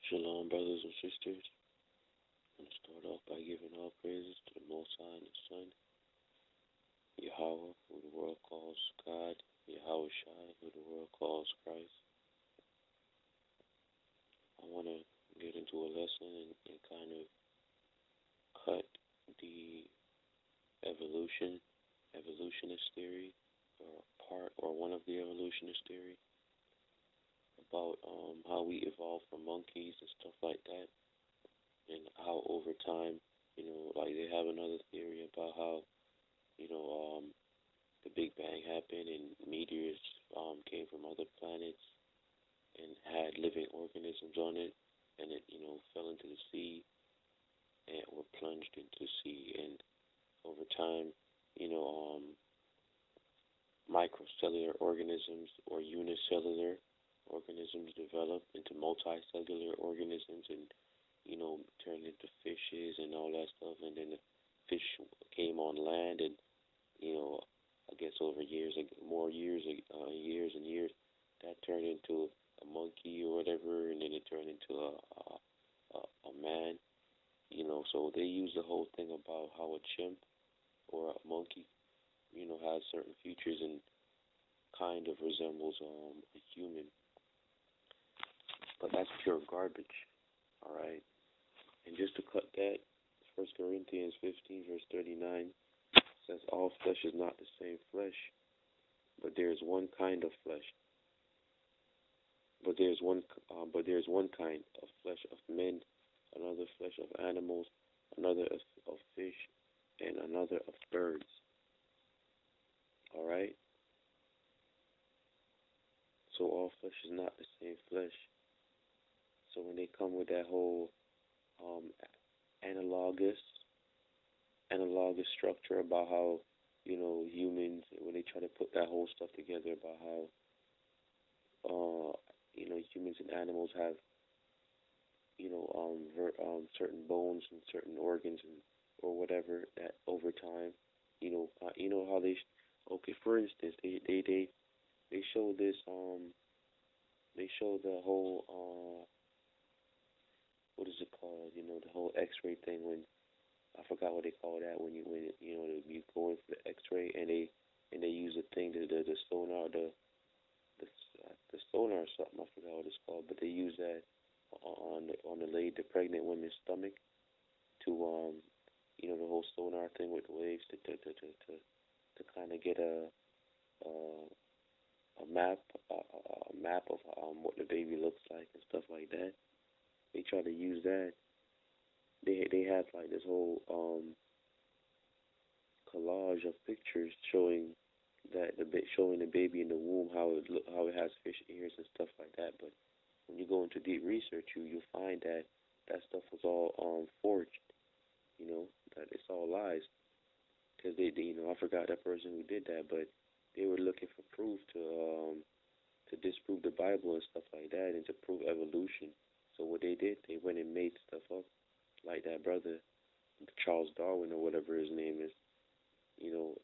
Shalom, brothers and sisters. I'm going to start off by giving all praises to the Most High and the Son, Yahweh, who the world calls God, Yahweh Shai, who the world calls Christ. I want to get into a lesson and kind of cut the evolutionist theory, or part or one of the evolutionist theory about how we evolved from monkeys and stuff like that, and how over time, like they have another theory about how, the Big Bang happened and meteors came from other planets and had living organisms on it, and it, fell into the sea and or plunged into the sea, and over time, you know, um, microcellular organisms or unicellular organisms developed into multicellular organisms and, turned into fishes and all that stuff. And then the fish came on land and, I guess over years and years, that turned into a monkey or whatever, and then it turned into a man. So they use the whole thing about how a chimp or a monkey, has certain features and kind of resembles a human, but that's pure garbage. All right, and just to cut that, 1 Corinthians 15 verse 39 says, "All flesh is not the same flesh, but there is one kind of flesh. But there is one kind of flesh of men, another flesh of animals, another of fish, and another of birds." All right. So all flesh is not the same flesh. So when they come with that whole um, analogous structure about how, humans, when they try to put that whole stuff together about how, humans and animals have, certain bones and certain organs and or whatever that over time, how okay, for instance, they show this, they show the whole, what is it called, the whole X-ray thing when, I forgot what they call that when you go in for the X-ray and they use a thing, the sonar, the sonar or something, I forgot what it's called, but they use that on the pregnant woman's stomach to the whole sonar thing with the waves to kind of get a map a map of what the baby looks like and stuff like that. They try to use that. They have like this whole collage of pictures showing showing the baby in the womb, how it has fish ears and stuff like that. But when you go into deep research, you find that that stuff was all forged. That it's all lies. Because I forgot that person who did that, but they were looking for proof to disprove the Bible and stuff like that, and to prove evolution. So what they did, they went and made stuff up, like that brother Charles Darwin or whatever his name is.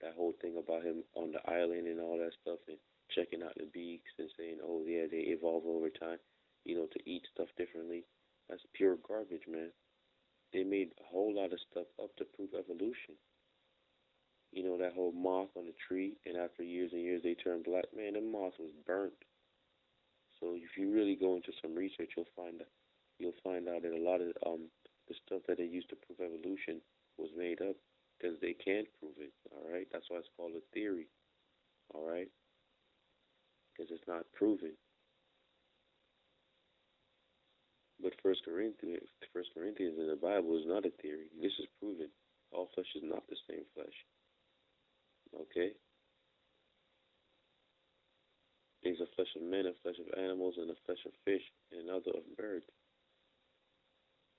That whole thing about him on the island and all that stuff, and checking out the beaks and saying, oh yeah, they evolve over time, to eat stuff differently. That's pure garbage, man. They made a whole lot of stuff up to prove evolution. That whole moth on the tree, and after years and years they turn black. Man, the moth was burnt. So if you really go into some research, you'll find out that a lot of the stuff that they used to prove evolution was made up because they can't prove it. All right, that's why it's called a theory. All right, because it's not proven. But First Corinthians in the Bible is not a theory. This is proven. All flesh is not the same flesh. Okay, there's a flesh of men, a flesh of animals, and a flesh of fish, and another of birds.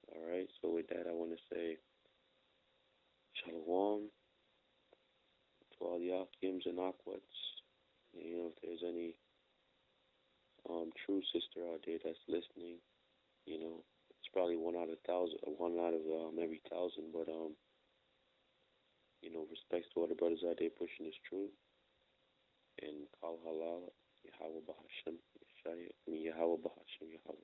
All right. So with that, I want to say shalom to all the Akims and Akwats. If there's any true sister out there that's listening, it's probably one out of thousand, one out of every thousand. But respects to all the brothers out there pushing this truth. And Kal Halal, Yahweh Bahashem, Yahweh Bahashem, Yahweh